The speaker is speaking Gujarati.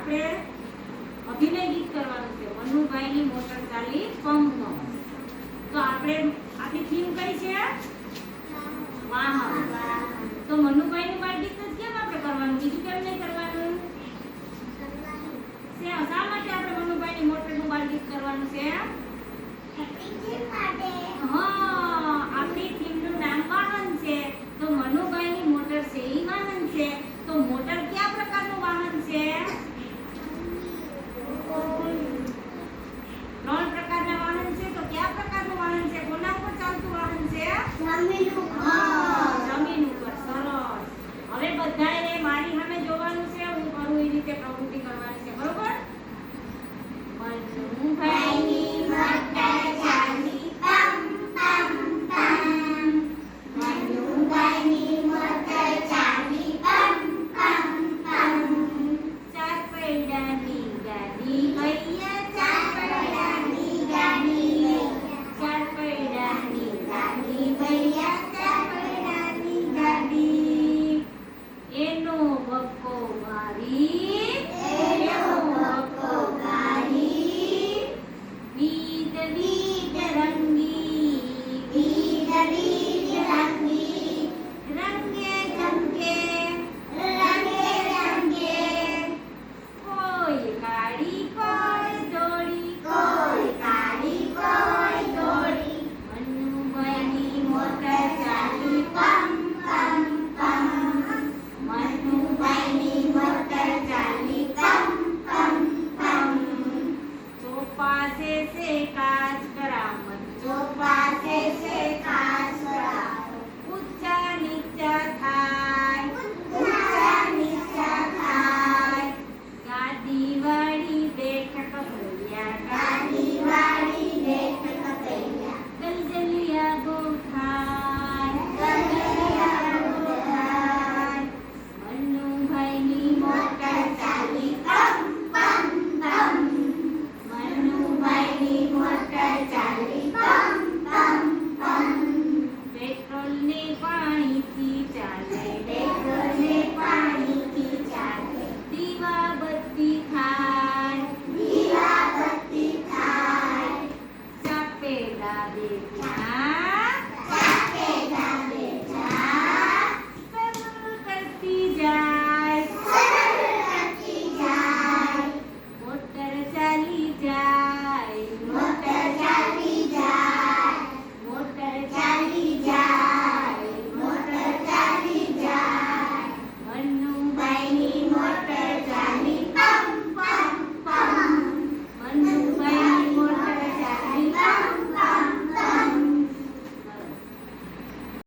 આપણે અભિનય ગીત કરવાનું છે મનુભાઈની મોટર ચાલી પંપનો. તો આપણે આપણી થીમ કઈ છે? વાહન. તો મનુભાઈનું બાળગીત જ કેમ આપણે કરવાનું, બીજું કેમ નહીં કરવાનું? શા માટે આપણે મનુભાઈની મોટરનું બાળગીત કરવાનું છે? આપણી થીમનું નામ વાહન છે. તો મનુભાઈની મોટર છે એ વાહન છે. તો મોટર કયા પ્રકારનું વાહન છે? 3 પ્રકારના વાહન છે. તો કયા પ્રકારનું વાહન છે? કોના ઉપર ચાલતું વાહન છે? જમીન ઉપર. સરસ. હવે બધાએ મારી સામે જોવાનું છે, હું કરું એ રીતે પ્રવૃત્તિ કરવાની છે. બરોબર? મનુભાઈની મોટર ચાલી પમ પમ પમ. મનુભાઈની મોટર ચાલી પમ પમ પમ. 4 પૈડાની ગાડી અહીંયા 4 પૈડાની ગાડી. 4 પૈડાની ગાડી ભૈયા 4 પૈડાની ગાડી. એનો બક્કો મારી